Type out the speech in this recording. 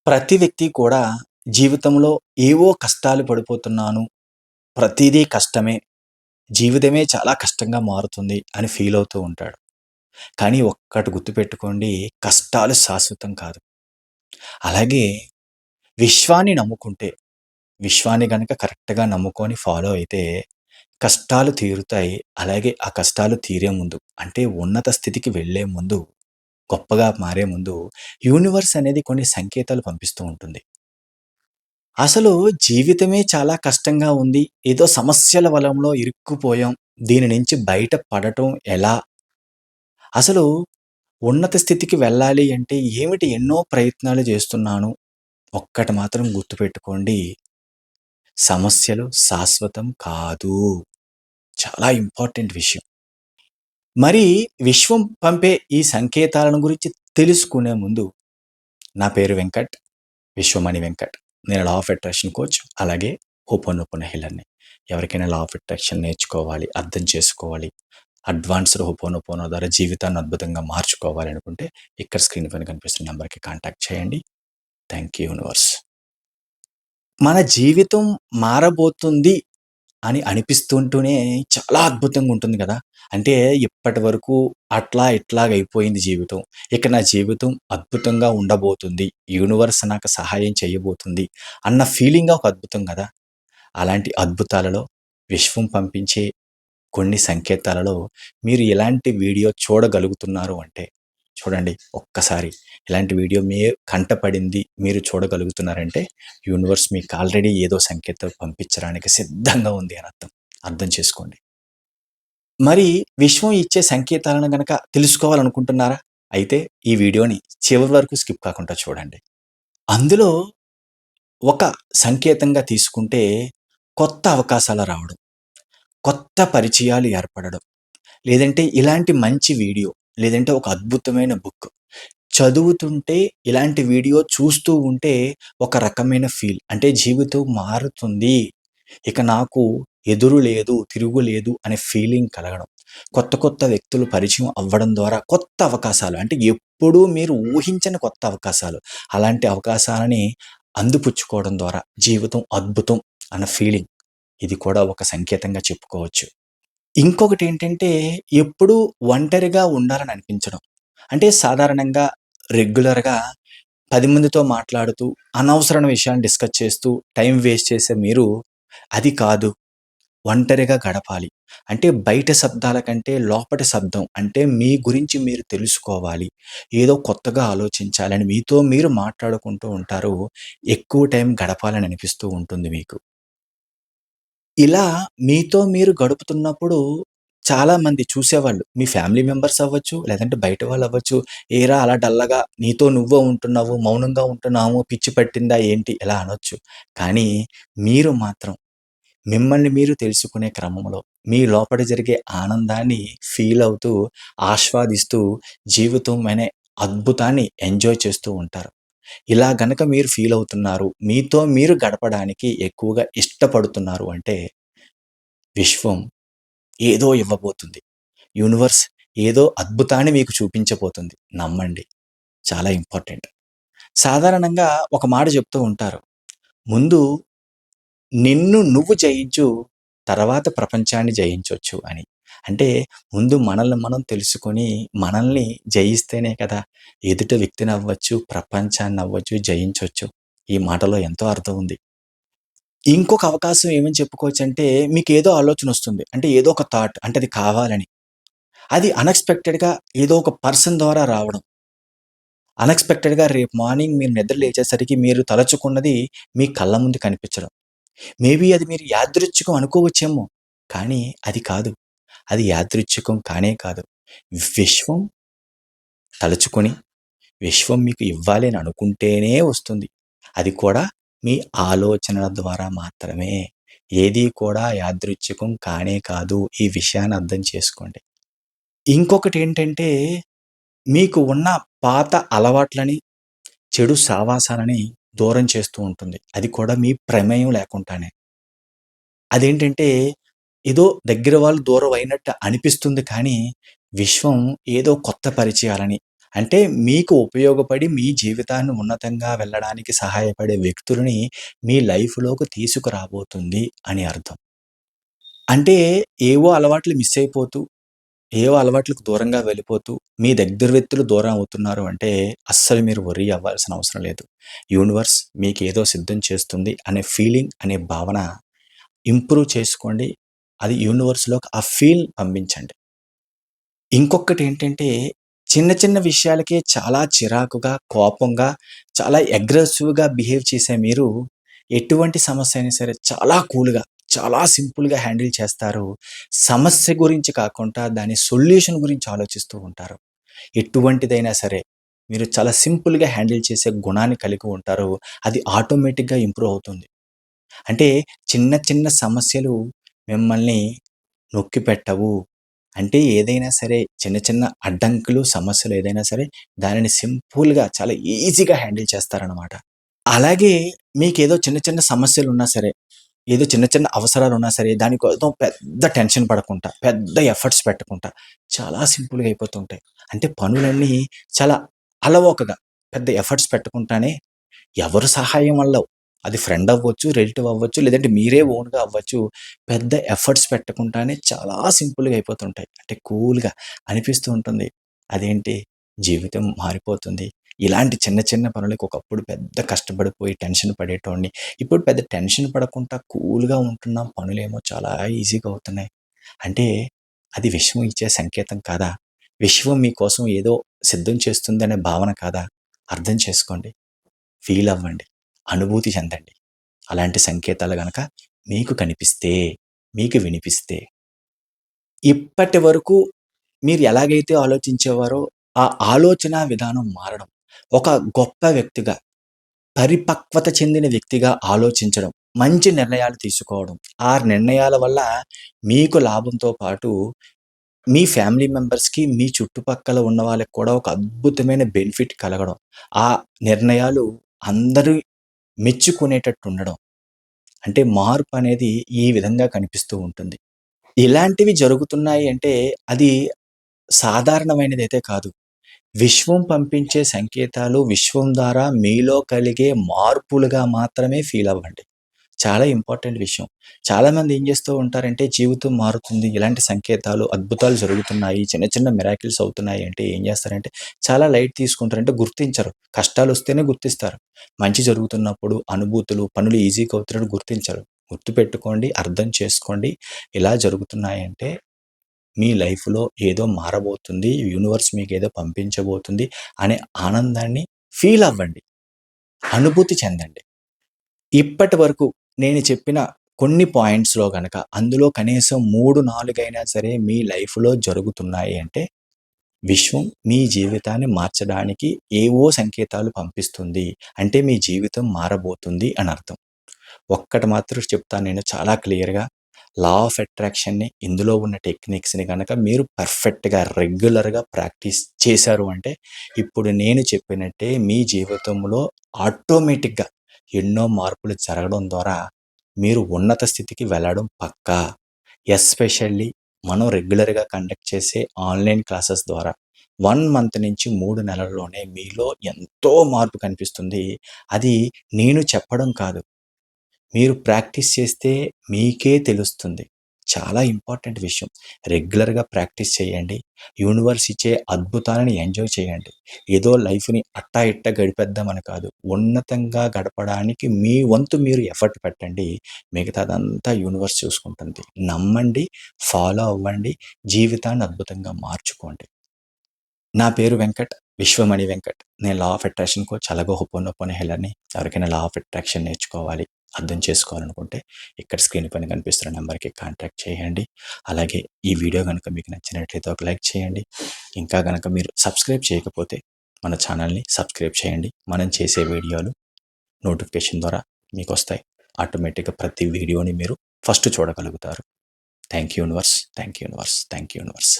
ప్రతి వ్యక్తి కూడా జీవితంలో ఏవో కష్టాలు పడిపోతున్నాను. ప్రతీదీ కష్టమే. జీవితమే చాలా కష్టంగా మారుతుంది అని ఫీల్ అవుతూ ఉంటాడు. కానీ ఒక్కటి గుర్తుపెట్టుకోండి, కష్టాలు శాశ్వతం కాదు. అలాగే విశ్వాన్ని నమ్ముకుంటే, విశ్వాన్ని గనక కరెక్ట్‌గా నమ్ముకొని ఫాలో అయితే కష్టాలు తీరుతాయి. అలాగే ఆ కష్టాలు తీరే ముందు అంటే ఉన్నత స్థితికి వెళ్ళే ముందు, గొప్పగా మారే ముందు యూనివర్స్ అనేది కొన్ని సంకేతాలు పంపిస్తూ ఉంటుంది. అసలు జీవితమే చాలా కష్టంగా ఉంది. ఏదో సమస్యల వలంలో ఇరుక్కుపోయాం. దీని నుంచి బయట పడటం ఎలా? అసలు ఉన్నత స్థితికి వెళ్ళాలి అంటే ఏమిటి ఎన్నో ప్రయత్నాలు చేస్తున్నాను. ఒక్కటి మాత్రం గుర్తుపెట్టుకోండి. సమస్యలు శాశ్వతం కాదు. చాలా ఇంపార్టెంట్ విషయం. మరి విశ్వం పంపే ఈ సంకేతాలను గురించి తెలుసుకునే ముందు నా పేరు వెంకట్. విశ్వమణి వెంకట్. నేను లా ఆఫ్ అట్రాక్షన్ కోచ్. అలాగే హోపోనోపోనో హీలర్‌ని. ఎవరికైనా లా ఆఫ్ అట్రాక్షన్ నేర్చుకోవాలి, అర్థం చేసుకోవాలి, అడ్వాన్స్‌డ్ హోపోనోపోనో ద్వారా జీవితాన్ని అద్భుతంగా మార్చుకోవాలి అనుకుంటే ఇక్కడ స్క్రీన్ పైన కనిపిస్తున్న నంబర్‌కి కాంటాక్ట్ చేయండి. Thank you universe. మన జీవితం మారబోతుంది అని అనిపిస్తుంటూనే చాలా అద్భుతంగా ఉంటుంది గదా! అంటే ఇప్పటివరకు అట్లా ఇట్లాగయిపోయింది జీవితం. ఇక నా జీవితం అద్భుతంగా ఉండబోతుంది. యూనివర్స్ నాకు సహాయం చేయబోతుంది అన్న ఫీలింగే ఒక అద్భుతం గదా! అలాంటి అద్భుతాలలో విశ్వం పంపించే కొన్ని సంకేతాలలో మీరు ఎలాంటి వీడియో చూడగలుగుతున్నారు అంటే చూడండి ఒక్కసారి ఇలాంటి వీడియో మీ కంటపడింది, మీరు చూడగలుగుతున్నారంటే యూనివర్స్ మీకు ఆల్రెడీ ఏదో సంకేతం పంపించడానికి సిద్ధంగా ఉంది అని అర్థం. అర్థం చేసుకోండి. మరి విశ్వం ఇచ్చే సంకేతాలను గనక తెలుసుకోవాలనుకుంటున్నారా? అయితే ఈ వీడియోని చివరి వరకు స్కిప్ కాకుండా చూడండి. అందులో ఒక సంకేతంగా తీసుకుంటే కొత్త అవకాశాలు రావడం, కొత్త పరిచయాలు ఏర్పడడం, లేదంటే ఇలాంటి మంచి వీడియో, లేదంటే ఒక అద్భుతమైన బుక్ చదువుతుంటే ఇలాంటి వీడియో చూస్తూ ఉంటే ఒక రకమైన ఫీల్. అంటే జీవితం మారుతుంది. ఇక నాకు ఎదురు లేదు, తిరుగు లేదు అనే ఫీలింగ్ కలగడం. కొత్త కొత్త వ్యక్తులు పరిచయం అవ్వడం ద్వారా కొత్త అవకాశాలు అంటే ఎప్పుడూ మీరు ఊహించని కొత్త అవకాశాలు. అలాంటి అవకాశాలని అందిపుచ్చుకోవడం ద్వారా జీవితం అద్భుతం అన్న ఫీలింగ్. ఇది కూడా ఒక సంకేతంగా చెప్పుకోవచ్చు. ఇంకొకటేంటంటే, ఎప్పుడూ ఒంటరిగా ఉండాలని అనిపించడం. అంటే సాధారణంగా రెగ్యులర్‌గా 10 మందితో మాట్లాడుతూ, అనవసరమైన విషయాలను డిస్కస్ చేస్తూ, టైం వేస్ట్ చేసే మీరు, అది కాదు ఒంటరిగా గడపాలి. అంటే బయట శబ్దాల కంటే లోపటి శబ్దం. అంటే మీ గురించి మీరు తెలుసుకోవాలి. ఏదో కొత్తగా ఆలోచించాలని మీతో మీరు మాట్లాడుకుంటూ ఉంటారు. ఎక్కువ టైం గడపాలని అనిపిస్తూ ఉంటుంది మీకు. ఇలా మీతో మీరు గడుపుతున్నప్పుడు చాలామంది చూసేవాళ్ళు మీ ఫ్యామిలీ మెంబర్స్ అవ్వచ్చు, లేదంటే బయట వాళ్ళవ్వచ్చు. "ఏరా అలా డల్లగా నీతో నువ్వే ఉంటున్నావు, మౌనంగా ఉంటున్నావు, పిచ్చి పట్టిందా ఏంటి?" ఇలా అనొచ్చు. కానీ మీరు మాత్రం మిమ్మల్ని మీరు తెలుసుకునే క్రమంలో మీ లోపట జరిగే ఆనందాన్ని ఫీల్ అవుతూ, ఆస్వాదిస్తూ జీవితం అనే అద్భుతాన్ని ఎంజాయ్ చేస్తూ ఉంటారు. ఇలా గనక మీరు ఫీల్ అవుతున్నారు, మీతో మీరు గడపడానికి ఎక్కువగా ఇష్టపడుతున్నారు అంటే విశ్వం ఏదో ఇవ్వబోతుంది. యూనివర్స్ ఏదో అద్భుతాన్ని మీకు చూపించబోతుంది. నమ్మండి. చాలా ఇంపార్టెంట్. సాధారణంగా ఒక మాట చెప్తూ ఉంటారు. ముందు నిన్ను నువ్వు జయించు, తర్వాత ప్రపంచాన్ని జయించొచ్చు అని. అంటే ముందు మనల్ని మనం తెలుసుకొని, మనల్ని జయిస్తేనే కదా ఎదుటి వ్యక్తినవ్వచ్చు, ప్రపంచాన్నవ్వచ్చు జయించొచ్చు. ఈ మాటలో ఎంతో అర్థం ఉంది. ఇంకొక అవకాశం ఏమని చెప్పుకోవచ్చంటే, మీకేదో ఆలోచనొస్తుంది. అంటే ఏదో ఒక థాట్ అంటే అది కావాలని. అది అన్‌ఎక్స్‌పెక్టెడ్‌గా ఏదో ఒక పర్సన్ ద్వారా రావడం. అన్‌ఎక్స్‌పెక్టెడ్‌గా రేపు మార్నింగ్ మీరు నిద్ర లేచేసరికి మీరు తలచుకున్నది మీ కళ్ళ ముందు కనిపించడం. మేబీ అది మీరు యాదృచ్చికం అనుకోవచ్చేమో. కానీ అది కాదు. అది యాదృచ్చికం కానే కాదు. విశ్వం తలుచుకొని, విశ్వం మీకు ఇవ్వాలి అని అనుకుంటేనే వస్తుంది. అది కూడా మీ ఆలోచనల ద్వారా మాత్రమే. ఏది కూడా యాదృచ్చికం కానే కాదు. ఈ విషయాన్ని అర్థం చేసుకోండి. ఇంకొకటేంటంటే, మీకు ఉన్న పాత అలవాట్లని, చెడు సావాసాలని దూరం చేస్తూ ఉంటుంది. అది కూడా మీ ప్రమేయం లేకుండానే. అదేంటంటే, ఏదో దగ్గర వాళ్ళు దూరం అయినట్టు అనిపిస్తుంది కానీ, విశ్వం ఏదో కొత్త పరిచయాలని, అంటే మీకు ఉపయోగపడి మీ జీవితాన్ని ఉన్నతంగా వెళ్ళడానికి సహాయపడే వ్యక్తులని మీ లైఫ్‌లోకి తీసుకురాబోతుంది అని అర్థం. అంటే ఏవో అలవాట్లు మిస్ అయిపోతూ, ఏవో అలవాట్లకు దూరంగా వెళ్ళిపోతూ, మీ దగ్గర వ్యక్తులు దూరం అవుతున్నారు అంటే అస్సలు మీరు వర్రీ అవ్వాల్సిన అవసరం లేదు. యూనివర్స్ మీకేదో సిద్ధం చేస్తుంది అనే ఫీలింగ్, అనే భావన ఇంప్రూవ్ చేసుకోండి. అది యూనివర్స్‌లోకి ఆ ఫీల్ పంపించండి. ఇంకొకటేంటంటే, చిన్న చిన్న విషయాలకే చాలా చిరాకుగా, కోపంగా, చాలా అగ్రెసివ్‌గా బిహేవ్ చేసే మీరు, ఎటువంటి సమస్య అయినా సరే చాలా కూల్‌గా, చాలా సింపుల్‌గా హ్యాండిల్ చేస్తారు. సమస్య గురించి కాకుండా దాని సొల్యూషన్ గురించి ఆలోచిస్తూ ఉంటారు. ఎటువంటిదైనా సరే, మీరు చాలా సింపుల్‌గా హ్యాండిల్ చేసే గుణాన్ని కలిగి ఉంటారు. అది ఆటోమేటిక్‌గా ఇంప్రూవ్ అవుతుంది. అంటే చిన్న చిన్న సమస్యలు మిమ్మల్ని నొక్కిపెట్టవు. అంటే ఏదైనా సరే చిన్న చిన్న అడ్డంకులు, సమస్యలు ఏదైనా సరే దానిని సింపుల్‌గా చాలా ఈజీగా హ్యాండిల్ చేస్తారనమాట. అలాగే మీకేదో చిన్న చిన్న సమస్యలున్నా సరే, ఏదో చిన్న చిన్న అవసరాలున్నా సరే దాని కోసం పెద్ద టెన్షన్ పడకుండా, పెద్ద ఎఫర్ట్స్ పెట్టకుండా చాలా సింపుల్‌గా అయిపోతుంటాయి. అంటే పనులన్నీ చాలా అలవోకగా పెద్ద ఎఫర్ట్స్ పెట్టకుండానే ఎవరి సహాయం వల్లో అది ఫ్రెండ్ అవ్వచ్చు, రిలేటివ్ అవ్వచ్చు, లేదంటే మీరే ఓన్‌గా అవ్వచ్చు. పెద్ద ఎఫర్ట్స్ పెట్టకుండానే చాలా సింపుల్‌గా అయిపోతుంటాయి. అంటే కూల్‌గా అనిపిస్తూ ఉంటుంది. అదేంటి జీవితం మారిపోతుంది. ఇలాంటి చిన్న చిన్న పనులకి ఒకప్పుడు పెద్ద కష్టపడిపోయి టెన్షన్ పడేటోడిని. ఇప్పుడు పెద్ద టెన్షన్ పడకుండా కూల్‌గా ఉంటున్నాం. పనులేమో చాలా ఈజీగా అవుతున్నాయి. అంటే అది విశ్వం ఇచ్చే సంకేతం కాదా? విశ్వం మీకోసం ఏదో సిద్ధం చేస్తుందనే భావన కాదా? అర్థం చేసుకోండి. ఫీల్ అవ్వండి. అనుభూతి చెందండి. అలాంటి సంకేతాలు గనక మీకు కనిపిస్తే, మీకు వినిపిస్తే, ఇప్పటి వరకు మీరు ఎలాగైతే ఆలోచించేవారో, ఆ ఆలోచనా విధానం మారడం. ఒక గొప్ప వ్యక్తిగా, పరిపక్వత చెందిన వ్యక్తిగా ఆలోచించడం. మంచి నిర్ణయాలు తీసుకోవడం. ఆ నిర్ణయాల వల్ల మీకు లాభంతో పాటు మీ ఫ్యామిలీ మెంబర్స్‌కి, మీ చుట్టుపక్కల ఉన్న వాళ్ళకి కూడా ఒక అద్భుతమైన బెనిఫిట్ కలగడం. ఆ నిర్ణయాలు అందరూ మెచ్చుకునేటట్టు ఉండడం. అంటే మార్పనేది ఈ విధంగా కనిపిస్తూ ఉంటుంది. ఇలాంటివి జరుగుతున్నాయి అంటే అది సాధారణమైనదైతే కాదు. విశ్వం పంపించే సంకేతాలు విశ్వం ద్వారా మీలో కలిగే మార్పులుగా మాత్రమే ఫీల్ అవ్వండి. చాలా ఇంపార్టెంట్ విషయం. చాలామంది ఏం చేస్తూ ఉంటారంటే జీవితం మారుతుంది. ఇలాంటి సంకేతాలు, అద్భుతాలు జరుగుతున్నాయి. చిన్న చిన్న మిరాకిల్స్ అవుతున్నాయి అంటే ఏం చేస్తారంటే చాలా లైట్ తీసుకుంటారు. అంటే గుర్తించరు. కష్టాలొస్తేనే గుర్తిస్తారు. మంచి జరుగుతున్నప్పుడు అనుభూతులు, పనులు ఈజీగా అవుతున్నట్టు గుర్తించరు. గుర్తుపెట్టుకోండి, అర్థం చేసుకోండి. ఇలా జరుగుతున్నాయంటే మీ లైఫ్‌లో ఏదో మారబోతుంది. యూనివర్స్ మీకేదో పంపించబోతుంది అనే ఆనందాన్ని ఫీల్ అవ్వండి. అనుభూతి చెందండి. ఇప్పటి వరకు నేను చెప్పిన కొన్ని పాయింట్స్‌లో గనక అందులో కనీసం 3, 4 అయినా సరే మీ లైఫ్‌లో జరుగుతున్నాయి అంటే, విశ్వం మీ జీవితాన్ని మార్చడానికి ఏవో సంకేతాలు పంపిస్తుంది. అంటే మీ జీవితం మారబోతుంది అని అర్థం. ఒక్కటి మాత్రం చెప్తాను నేను చాలా క్లియర్‌గా. లా ఆఫ్ అట్రాక్షన్‌ని, ఇందులో ఉన్న టెక్నిక్స్‌ని గనక మీరు పర్ఫెక్ట్‌గా, రెగ్యులర్‌గా ప్రాక్టీస్ చేశారు అంటే, ఇప్పుడు నేను చెప్పినట్టే మీ జీవితంలో ఆటోమేటిక్‌గా ఎన్నో మార్పులు జరగడం ద్వారా మీరు ఉన్నత స్థితికి వెళ్ళడం పక్కా. ఎస్పెషల్లీ మనం రెగ్యులర్‌గా కండక్ట్ చేసే ఆన్‌లైన్ క్లాసెస్ ద్వారా 1 మంత్ నుంచి 3 నెలల్లోనే మీలో ఎంతో మార్పు కనిపిస్తుంది. అది నేను చెప్పడం కాదు. మీరు ప్రాక్టీస్ చేస్తే మీకే తెలుస్తుంది. చాలా ఇంపార్టెంట్ విషయం. రెగ్యులర్‌గా ప్రాక్టీస్ చేయండి. యూనివర్స్ ఇచ్చే అద్భుతాలను ఎంజాయ్ చేయండి. ఏదో లైఫ్‌ని అట్టా ఇట్టా గడిపేద్దామని కాదు. ఉన్నతంగా గడపడానికి మీ వంతు మీరు ఎఫర్ట్ పెట్టండి. మిగతాదంతా యూనివర్స్ చూసుకుంటుంది. నమ్మండి, ఫాలో అవ్వండి, జీవితాన్ని అద్భుతంగా మార్చుకోండి. నా పేరు వెంకట్. విశ్వమణి వెంకట్. నేను లా ఆఫ్ అట్రాక్షన్ కోచ్. అలాగే హోపోనోపోనో హెలర్‌ని. ఎవరికైనా లా ఆఫ్ అట్రాక్షన్ నేర్చుకోవాలి, అర్థం చేసుకోవాలనుకుంటే ఇక్కడ స్క్రీన్ పైన కనిపిస్తున్న నంబర్‌కి కాంటాక్ట్ చేయండి. అలాగే ఈ వీడియో గనుక మీకు నచ్చినట్లయితే ఒక లైక్ చేయండి. ఇంకా గనక మీరు సబ్స్క్రైబ్ చేయకపోతే మన ఛానల్‌ని సబ్స్క్రైబ్ చేయండి. మనం చేసే వీడియోలు నోటిఫికేషన్ ద్వారా మీకొస్తాయి. ఆటోమేటిక్‌గా ప్రతి వీడియోని మీరు ఫస్ట్ చూడగలుగుతారు. Thank you universe. Thank you universe. Thank you universe.